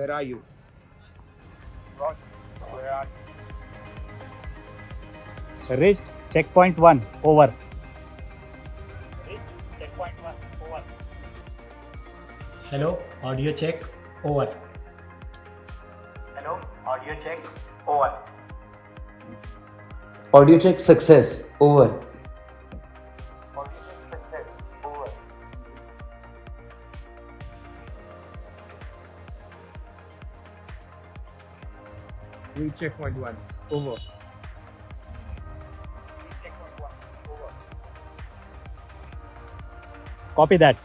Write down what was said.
where are you? Roger, where are you? Reached checkpoint 1. Over. Reach checkpoint 1. Over. Hello, audio check. Over. Hello, audio check. Over. Audio check success. Over. Audio check success. Over. Reach checkpoint 1. Over. Reach checkpoint 1. Over. Copy that.